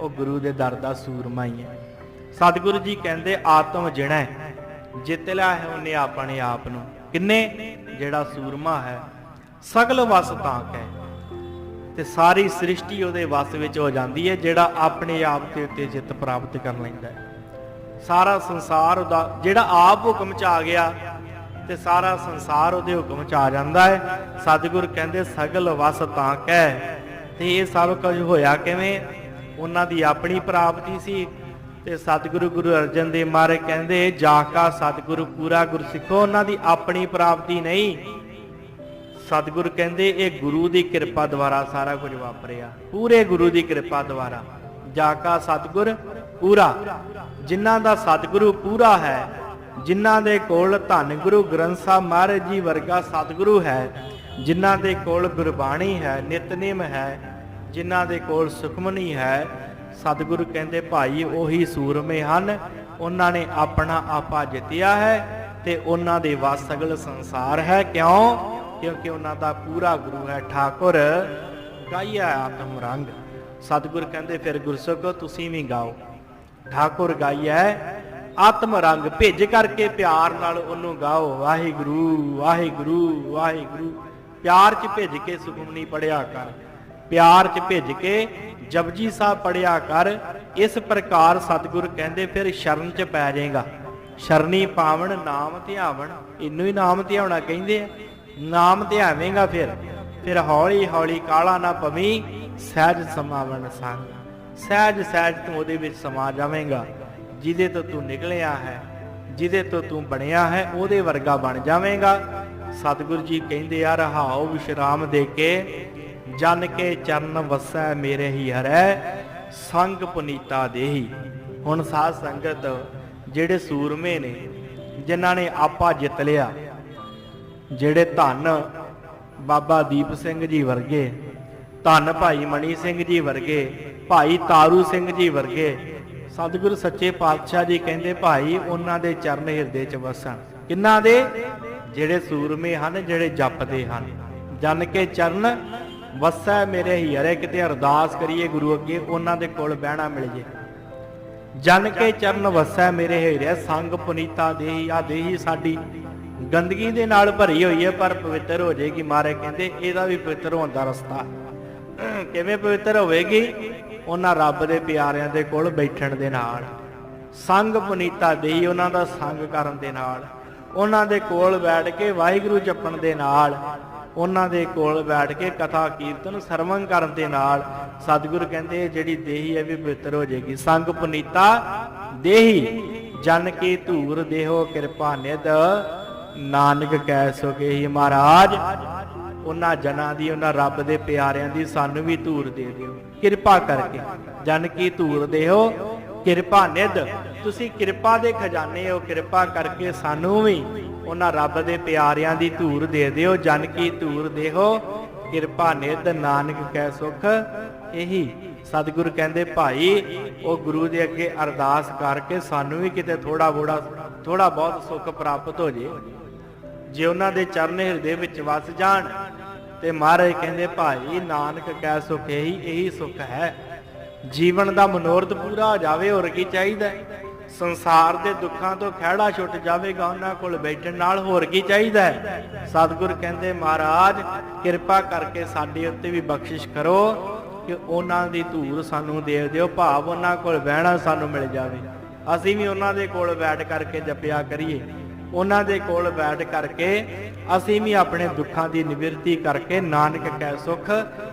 [SPEAKER 1] ਉਹ ਗੁਰੂ ਦੇ ਦਰ ਦਾ ਸੂਰਮਾ ਹੀ ਹੈ। ਸਤਿਗੁਰੂ ਜੀ ਕਹਿੰਦੇ ਆਤਮ ਜਿਣੈ ਜਿੱਤ ਲਿਆ ਹੈ ਉਹਨੇ ਆਪਣੇ ਆਪ ਨੂੰ। ਕਿੰਨੇ? ਜਿਹੜਾ ਸੂਰਮਾ ਹੈ। ਸਗਲ ਵਸ ਤਾਂ ਕਹਿ, ਤੇ ਸਾਰੀ ਸ੍ਰਿਸ਼ਟੀ ਉਹਦੇ ਵਸ ਵਿੱਚ ਹੋ ਜਾਂਦੀ ਹੈ ਜਿਹੜਾ ਆਪਣੇ ਆਪ ਦੇ ਉੱਤੇ ਜਿੱਤ ਪ੍ਰਾਪਤ ਕਰ ਲੈਂਦਾ ਹੈ। ਸਾਰਾ ਸੰਸਾਰ ਉਹਦਾ, ਜਿਹੜਾ ਆਪ ਹੁਕਮ ਚ ਆ ਗਿਆ ਤੇ ਸਾਰਾ ਸੰਸਾਰ ਉਹਦੇ ਹੁਕਮ ਚ ਆ ਜਾਂਦਾ ਹੈ। ਸਤਿਗੁਰ ਕਹਿੰਦੇ ਸਗਲ ਵਸ ਤਾਂ ਕਹਿ, ਤੇ ਇਹ ਸਭ ਕੁਝ ਹੋਇਆ ਕਿਵੇਂ? ਉਹਨਾਂ ਦੀ ਆਪਣੀ ਪ੍ਰਾਪਤੀ ਸੀ। ਤੇ ਸਤਿਗੁਰੂ ਗੁਰੂ ਅਰਜਨ ਦੇਵ ਮਹਾਰਾਜ ਕਹਿੰਦੇ ਜਾ ਕਾ ਸਤਿਗੁਰੂ ਪੂਰਾ ਗੁਰਸਿੱਖੋ, ਉਹਨਾਂ ਦੀ ਆਪਣੀ ਪ੍ਰਾਪਤੀ ਨਹੀਂ। ਸਤਿਗੁਰੂ ਕਹਿੰਦੇ ਇਹ ਗੁਰੂ ਦੀ ਕਿਰਪਾ ਦੁਆਰਾ ਸਾਰਾ ਕੁਝ ਵਾਪਰਿਆ, ਪੂਰੇ ਗੁਰੂ ਦੀ ਕਿਰਪਾ ਦੁਆਰਾ। ਜਾ ਕਾ ਸਤਿਗੁਰ ਪੂਰਾ, ਜਿਨ੍ਹਾਂ ਦਾ ਸਤਿਗੁਰੂ ਪੂਰਾ ਹੈ, ਜਿਨ੍ਹਾਂ ਦੇ ਕੋਲ ਧੰਨ ਗੁਰੂ ਗ੍ਰੰਥ ਸਾਹਿਬ ਮਹਾਰਾਜ ਜੀ ਵਰਗਾ ਸਤਿਗੁਰੂ ਹੈ, ਜਿਨ੍ਹਾਂ ਦੇ ਕੋਲ ਗੁਰਬਾਣੀ ਹੈ, ਨਿਤਨੇਮ ਹੈ, ਜਿਨ੍ਹਾਂ ਦੇ ਕੋਲ ਸੁਖਮਨੀ ਹੈ, ਸਤਿਗੁਰੂ ਕਹਿੰਦੇ ਭਾਈ ਉਹੀ ਸੂਰਮੇ ਹਨ। ਉਹਨਾਂ ਨੇ ਆਪਣਾ ਆਪਾ ਜਿੱਤਿਆ ਹੈ ਤੇ ਉਹਨਾਂ ਦੇ ਵੱਸ ਸਗਲ ਸੰਸਾਰ ਹੈ। ਕਿਉਂ? ਕਿਉਂਕਿ ਉਹਨਾਂ ਦਾ ਪੂਰਾ ਗੁਰੂ ਹੈ ਠਾਕੁਰ ਗਾਈਆ ਆਤਮ ਰੰਗ। ਸਤਿਗੁਰ ਕਹਿੰਦੇ ਫਿਰ ਗੁਰਸਿੱਖੋ ਤੁਸੀਂ ਵੀ ਗਾਓ, ਠਾਕੁਰ ਗਾਈਆ ਆਤਮ ਰੰਗ, ਭਿੱਜ ਕਰਕੇ ਪਿਆਰ ਨਾਲ ਉਹਨੂੰ ਗਾਓ, ਵਾਹਿਗੁਰੂ ਵਾਹਿਗੁਰੂ ਵਾਹਿਗੁਰੂ। ਪਿਆਰ 'ਚ ਭਿੱਜ ਕੇ ਸੁਖਮਨੀ ਪੜਿਆ ਕਰ, ਪਿਆਰ 'ਚ ਭਿੱਜ ਕੇ ਜਪਜੀ ਸਾਹਿਬ ਪੜਿਆ ਕਰ। ਇਸ ਪ੍ਰਕਾਰ ਸਤਿਗੁਰ ਕਹਿੰਦੇ ਫਿਰ ਸ਼ਰਨ 'ਚ ਪੈ ਜਾਏਗਾ। ਸ਼ਰਨੀ ਪਾਵਨ ਨਾਮ ਧਿਆਵਣ, ਇਹਨੂੰ ਹੀ ਨਾਮ ਧਿਆਉਣਾ ਕਹਿੰਦੇ ਆ। ਨਾਮ ਧਿਆਵੇਂਗਾ ਫਿਰ ਹੌਲੀ ਹੌਲੀ ਕਾਲਾ ਨਾ ਪਵੀ, ਸਹਿਜ ਸਮਾਵਣ ਸੰਗ। ਸਹਿਜ ਸਹਿਜ ਤੂੰ ਉਹਦੇ ਵਿੱਚ ਸਮਾ ਜਾਵੇਂਗਾ। ਜਿਹਦੇ ਤੋਂ ਤੂੰ ਨਿਕਲਿਆ ਹੈ, ਜਿਹਦੇ ਤੋਂ ਤੂੰ ਬਣਿਆ ਹੈ, ਉਹਦੇ ਵਰਗਾ ਬਣ ਜਾਵੇਂਗਾ। ਸਤਿਗੁਰੂ ਜੀ ਕਹਿੰਦੇ ਆ ਰਹਾਓ ਵਿਸ਼ਰਾਮ ਦੇ ਕੇ, ਜਨ ਕੇ ਚਰਨ ਵਸੈ ਮੇਰੇ ਹੀ ਹਰੈ, ਸੰਗ ਪੁਨੀਤਾ ਦੇਹੀ। ਹੁਣ ਸਾਧ ਸੰਗਤ ਜਿਹੜੇ ਸੂਰਮੇ ਨੇ, ਜਿਨ੍ਹਾਂ ਨੇ ਆਪਾ ਜਿੱਤ ਲਿਆ, ਜਿਹੜੇ ਧੰਨ ਬਾਬਾ ਦੀਪ ਸਿੰਘ ਜੀ ਵਰਗੇ, ਧੰਨ ਭਾਈ ਮਣੀ ਸਿੰਘ ਜੀ ਵਰਗੇ, ਭਾਈ ਤਾਰੂ ਸਿੰਘ ਜੀ ਵਰਗੇ, ਸਤਿਗੁਰੂ ਸੱਚੇ ਪਾਤਸ਼ਾਹ ਜੀ ਕਹਿੰਦੇ ਭਾਈ ਉਹਨਾਂ ਦੇ ਚਰਨ ਹਿਰਦੇ 'ਚ ਵਸਣ। ਕਿਹਨਾਂ ਦੇ? ਜਿਹੜੇ ਸੂਰਮੇ ਹਨ, ਜਿਹੜੇ ਜਪਦੇ ਹਨ। ਜਨ ਕੇ ਚਰਨ ਵਸੈ ਮੇਰੇ ਹੀ ਹਰੇ, ਕਿਤੇ ਅਰਦਾਸ ਕਰੀਏ ਗੁਰੂ ਅੱਗੇ ਉਹਨਾਂ ਦੇ ਕੋਲ ਬਹਿਣਾ ਮਿਲ ਜੇ। ਜਨ ਕੇ ਚਰਨ ਵਸੈ ਮੇਰੇ ਹੀਰੇ, ਸੰਗ ਪੁਨੀਤਾ ਦੇਹੀ। ਆ ਦੇਹੀ ਸਾਡੀ ਗੰਦਗੀ ਦੇ ਨਾਲ ਭਰੀ ਹੋਈ ਹੈ, ਪਰ ਪਵਿੱਤਰ ਹੋ ਜਾਏਗੀ। ਮਹਾਰਾਜ ਕਹਿੰਦੇ ਇਹਦਾ ਵੀ ਪਵਿੱਤਰ ਹੋਣ ਦਾ ਰਸਤਾ। ਕਿਵੇਂ ਪਵਿੱਤਰ ਹੋਵੇਗੀ? ਉਹਨਾਂ ਰੱਬ ਦੇ ਪਿਆਰਿਆਂ ਦੇ ਕੋਲ ਬੈਠਣ ਦੇ ਨਾਲ, ਸੰਗ ਪੁਨੀਤਾ ਦੇਹੀ, ਉਹਨਾਂ ਦਾ ਸੰਗ ਕਰਨ ਦੇ ਨਾਲ, ਉਹਨਾਂ ਦੇ ਕੋਲ ਬੈਠ ਕੇ ਵਾਹਿਗੁਰੂ ਜਪਣ ਦੇ ਨਾਲ, ਉਹਨਾਂ ਦੇ ਕੋਲ ਬੈਠ ਕੇ ਕਥਾ ਕੀਰਤਨ ਸਰਵਣ ਕਰਨ ਦੇ ਨਾਲ ਸਤਿਗੁਰ ਕਹਿੰਦੇ ਜਿਹੜੀ ਦੇਹੀ ਹੈ ਵੀ ਪਵਿੱਤਰ ਹੋ ਜਾਏਗੀ। ਸੰਗ ਪੁਨੀਤਾ ਦੇਹੀ, ਜਨ ਕੀ ਧੂਰ ਦੇਹੋ ਕਿਰਪਾ ਨਿਧ, ਨਾਨਕ ਕਹਿ ਸੋ ਕੇਹੀ। ਮਹਾਰਾਜ ਉਹਨਾਂ ਜਨਾਂ ਦੀ, ਉਹਨਾਂ ਰੱਬ ਦੇ ਪਿਆਰਿਆਂ ਦੀ ਸਾਨੂੰ ਵੀ ਧੂਰ ਦੇ ਦਿਓ ਕਿਰਪਾ ਕਰਕੇ। ਜਨ ਕੀ ਧੂਰ ਦੇਹੋ ਕਿਰਪਾ ਨਿਧ, ਤੁਸੀਂ ਕਿਰਪਾ ਦੇ ਖਜ਼ਾਨੇ ਹੋ, ਕਿਰਪਾ ਕਰਕੇ ਸਾਨੂੰ ਵੀ ਉਹਨਾਂ ਰੱਬ ਦੇ ਪਿਆਰਿਆਂ ਦੀ ਧੂਰ ਦੇ ਦਿਓ। ਜਨ ਕੀ ਧੂਰ ਦੇਹੋ ਕਿਰਪਾ ਨਿਧ, ਨਾਨਕ ਕਹਿ ਸੁਖ ਇਹੀ। ਸਤਿਗੁਰੂ ਕਹਿੰਦੇ ਭਾਈ ਉਹ ਗੁਰੂ ਦੇ ਅੱਗੇ ਅਰਦਾਸ ਕਰਕੇ ਸਾਨੂੰ ਵੀ ਕਿਤੇ ਥੋੜਾ ਬਹੁਤ ਸੁੱਖ ਪ੍ਰਾਪਤ ਹੋ ਜੇ ਉਹਨਾਂ ਦੇ ਚਰਨ ਹਿਰਦੇ ਵਿੱਚ ਵਸ ਜਾਣ। ਤੇ ਮਹਾਰਾਜ ਕਹਿੰਦੇ ਭਾਈ ਨਾਨਕ ਕਹਿ ਸੁਖ ਇਹੀ ਸੁੱਖ ਹੈ। ਜੀਵਨ ਦਾ ਮਨੋਰਥ ਪੂਰਾ ਹੋ ਜਾਵੇ, ਹੋਰ ਕੀ ਚਾਹੀਦਾ? ਸੰਸਾਰ ਦੇ ਦੁੱਖਾਂ ਤੋਂ ਖਹਿੜਾ ਛੁੱਟ ਜਾਵੇਗਾ ਉਹਨਾਂ ਕੋਲ ਬੈਠਣ ਨਾਲ, ਹੋਰ ਕੀ ਚਾਹੀਦਾ ਹੈ? ਸਤਿਗੁਰ ਕਹਿੰਦੇ ਮਹਾਰਾਜ ਕਿਰਪਾ ਕਰਕੇ ਸਾਡੇ ਉੱਤੇ ਵੀ ਬਖਸ਼ਿਸ਼ ਕਰੋ ਕਿ ਉਹਨਾਂ ਦੀ ਧੂਰ ਸਾਨੂੰ ਦੇ ਦਿਓ, ਭਾਵ ਉਹਨਾਂ ਕੋਲ ਬਹਿਣਾ ਸਾਨੂੰ ਮਿਲ ਜਾਵੇ। ਅਸੀਂ ਵੀ ਉਹਨਾਂ ਦੇ ਕੋਲ ਬੈਠ ਕਰਕੇ ਜਪਿਆ ਕਰੀਏ, ਉਹਨਾਂ ਦੇ ਕੋਲ ਬੈਠ ਕਰਕੇ ਅਸੀਂ ਵੀ ਆਪਣੇ ਦੁੱਖਾਂ ਦੀ ਨਿਵਰਤੀ ਕਰਕੇ ਨਾਨਕ ਕਹਿ ਸੁਖ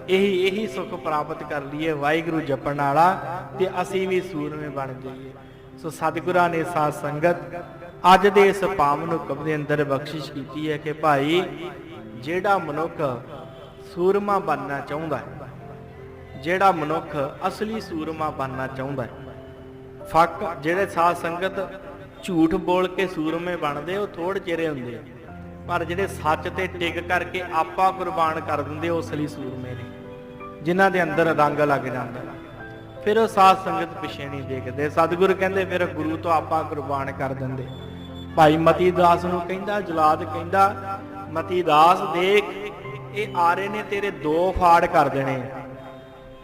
[SPEAKER 1] ਇਹੀ ਸੁਖ ਪ੍ਰਾਪਤ ਕਰ ਲਈਏ ਵਾਹਿਗੁਰੂ ਜਪਣ ਵਾਲਾ, ਤੇ ਅਸੀਂ ਵੀ ਸੂਰਮੇ ਬਣ ਜਾਈਏ। ਸੋ ਸਤਿਗੁਰਾਂ ਨੇ ਸਾਧ ਸੰਗਤ ਅੱਜ ਦੇ ਇਸ ਪਾਵਨ ਹੁਕਮ ਦੇ ਅੰਦਰ ਬਖਸ਼ਿਸ਼ ਕੀਤੀ ਹੈ ਕਿ ਭਾਈ ਜਿਹੜਾ ਮਨੁੱਖ ਸੂਰਮਾ ਬਣਨਾ ਚਾਹੁੰਦਾ ਹੈ, ਜਿਹੜਾ ਮਨੁੱਖ ਅਸਲੀ ਸੂਰਮਾ ਬਣਨਾ ਚਾਹੁੰਦਾ ਹੈ, ਜਿਹੜੇ ਸਾਧ ਸੰਗਤ ਝੂਠ ਬੋਲ ਕੇ ਸੂਰਮੇ ਬਣਦੇ ਉਹ ਥੋੜ੍ਹੇ ਚਿਹਰੇ ਹੁੰਦੇ ਆ, ਪਰ ਜਿਹੜੇ ਸੱਚ ਤੇ ਟਿਕ ਕਰਕੇ ਆਪਾ ਕੁਰਬਾਨ ਕਰ ਦਿੰਦੇ ਉਹ ਅਸਲੀ ਸੂਰਮੇ ਨੇ, ਜਿਨ੍ਹਾਂ ਦੇ ਅੰਦਰ ਰੰਗ ਲੱਗ ਜਾਂਦਾ। ਫਿਰ ਉਹ ਸਾਧ ਸੰਗਤ ਪਿੱਛੇ ਨਹੀਂ ਦੇਖਦੇ। ਸਤਿਗੁਰੂ ਕਹਿੰਦੇ ਫਿਰ ਗੁਰੂ ਤੋਂ ਆਪਾ ਕੁਰਬਾਨ ਕਰ ਦਿੰਦੇ। ਭਾਈ ਮਤੀ ਦਾਸ ਨੂੰ ਕਹਿੰਦਾ, ਜਲਾਦ ਕਹਿੰਦਾ ਮਤੀ ਦਾਸ ਦੇਖ ਇਹ ਆਰੇ ਨੇ ਤੇਰੇ 2 ਫਾੜ ਕਰ ਦੇਣੇ,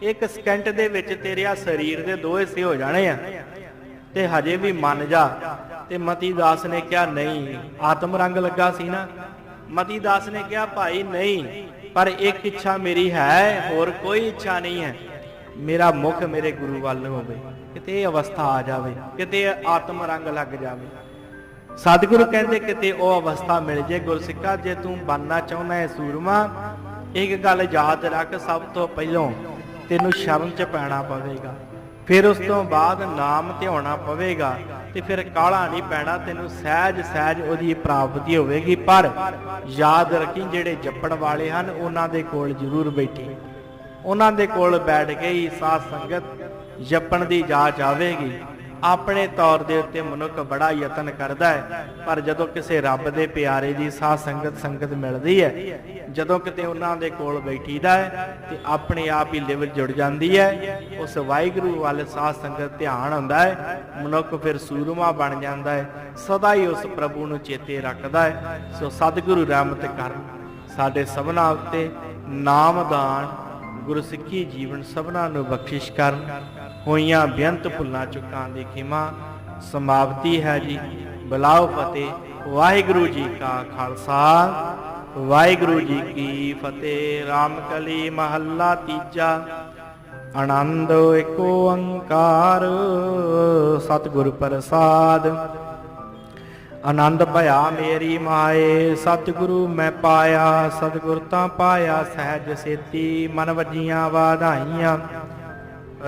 [SPEAKER 1] 1 ਸਕਿੰਟ ਦੇ ਵਿੱਚ ਤੇਰੇ ਆ ਸਰੀਰ ਦੇ 2 ਹਿੱਸੇ ਹੋ ਜਾਣੇ ਆ, ਤੇ ਹਜੇ ਵੀ ਮੰਨ ਜਾ। ਤੇ ਮਤੀ ਦਾਸ ਨੇ ਕਿਹਾ ਨਹੀਂ, ਆਤਮ ਰੰਗ ਲੱਗਾ ਸੀ ਨਾ। ਮਤੀ ਦਾਸ ਨੇ ਕਿਹਾ ਭਾਈ ਨਹੀਂ, ਪਰ ਇੱਕ ਇੱਛਾ ਮੇਰੀ ਹੈ, ਹੋਰ ਕੋਈ ਇੱਛਾ ਨਹੀਂ ਹੈ, ਮੇਰਾ ਮੁਖ ਮੇਰੇ ਗੁਰੂ ਵੱਲ ਹੋਵੇ, ਕਿਤੇ ਇਹ ਅਵਸਥਾ ਆ ਜਾਵੇ, ਕਿਤੇ ਆਤਮ ਰੰਗ ਲੱਗ ਜਾਵੇ। ਸਤਿਗੁਰੂ ਕਹਿੰਦੇ ਕਿਤੇ ਉਹ ਅਵਸਥਾ ਮਿਲ ਜੇ। ਗੁਰਸਿੱਖਾ ਜੇ ਤੂੰ ਬਣਨਾ ਚਾਹੁੰਦਾ ਹੈ ਸੂਰਮਾ, ਇੱਕ ਗੱਲ ਯਾਦ ਰੱਖ, ਸਭ ਤੋਂ ਪਹਿਲਾਂ ਤੈਨੂੰ ਸ਼ਰਨ 'ਚ ਪੈਣਾ ਪਵੇਗਾ। ਫਿਰ ਉਸ ਤੋਂ ਬਾਅਦ ਨਾਮ ਧਿਆਉਣਾ ਪਵੇਗਾ ਤੇ ਫਿਰ ਕਾਹਲਾ ਨਹੀਂ ਪੈਣਾ, ਤੈਨੂੰ ਸਹਿਜ ਸਹਿਜ ਉਹਦੀ ਪ੍ਰਾਪਤੀ ਹੋਵੇਗੀ। ਪਰ ਯਾਦ ਰੱਖੀ, ਜਿਹੜੇ ਜਪਣ ਵਾਲੇ ਹਨ ਉਹਨਾਂ ਦੇ ਕੋਲ ਜ਼ਰੂਰ ਬੈਠੀ, ਉਹਨਾਂ ਦੇ ਕੋਲ ਬੈਠ ਕੇ ਹੀ ਸਾਧ ਸੰਗਤ ਜਪਣ ਦੀ ਜਾਚ ਆਵੇਗੀ। ਆਪਣੇ ਤੌਰ ਦੇ ਉੱਤੇ ਮਨੁੱਖ ਬੜਾ ਯਤਨ ਕਰਦਾ ਹੈ, ਪਰ ਜਦੋਂ ਕਿਸੇ ਰੱਬ ਦੇ ਪਿਆਰੇ ਦੀ ਸਾਧ ਸੰਗਤ ਮਿਲਦੀ ਹੈ, ਜਦੋਂ ਕਿਤੇ ਉਹਨਾਂ ਦੇ ਕੋਲ ਬੈਠੀਦਾ ਹੈ ਤੇ ਆਪਣੇ ਆਪ ਹੀ ਲਿਵ ਜੁੜ ਜਾਂਦੀ ਹੈ। ਉਸ ਵਾਹਿਗੁਰੂ ਵੱਲ ਸਾਧ ਸੰਗਤ ਧਿਆਨ ਹੁੰਦਾ ਹੈ, ਮਨੁੱਖ ਫਿਰ ਸੂਰਮਾ ਬਣ ਜਾਂਦਾ ਹੈ, ਸਦਾ ਹੀ ਉਸ ਪ੍ਰਭੂ ਨੂੰ ਚੇਤੇ ਰੱਖਦਾ ਹੈ। ਸੋ ਸਤਿਗੁਰੂ ਰਹਿਮਤ ਕਰਨ ਸਾਡੇ ਸਭਨਾਂ ਉੱਤੇ, ਨਾਮਦਾਨ ਗੁਰਸਿੱਖੀ ਜੀਵਨ ਸਭਨਾਂ ਨੂੰ ਬਖਸ਼ਿਸ਼ ਕਰਨ। ਹੋਈਆਂ ਬੇਅੰਤ ਭੁੱਲਾਂ ਚੁੱਕਾਂ ਦੀ ਖਿਮਾ। ਸਮਾਪਤੀ ਹੈ ਜੀ। ਬੁਲਾਓ ਫਤਿਹ। ਵਾਹਿਗੁਰੂ ਜੀ ਕਾ ਖਾਲਸਾ, ਵਾਹਿਗੁਰੂ ਜੀ ਕੀ ਫਤਿਹ। ਰਾਮਕਲੀ ਮਹੱਲਾ ਤੀਜਾ। ਆਨੰਦ ਏਕ ਓੰਕਾਰ ਸਤਿਗੁਰ ਪ੍ਰਸਾਦ। ਆਨੰਦ ਭਇਆ ਮੇਰੀ ਮਾਏ, ਸਤਿਗੁਰੂ ਮੈਂ ਪਾਇਆ। ਸਤਿਗੁਰ ਤਾਂ ਪਾਇਆ ਸਹਿਜ ਸੇਤੀ, ਮਨ ਵਜੀਆਂ ਵਾਧਾਈਆਂ।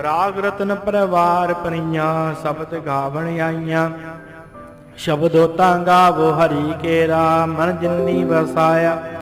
[SPEAKER 1] ਰਾਗ ਰਤਨ ਪਰਵਾਰ ਪਰੀਆਂ, ਸ਼ਬਦ ਗਾਵਣ ਆਈਆਂ। ਸ਼ਬਦੋ ਤਾਂ ਗਾਵੋ ਹਰੀ ਕੇਰਾ, ਮਨ ਜਿਨੀ ਵਸਾਇਆ।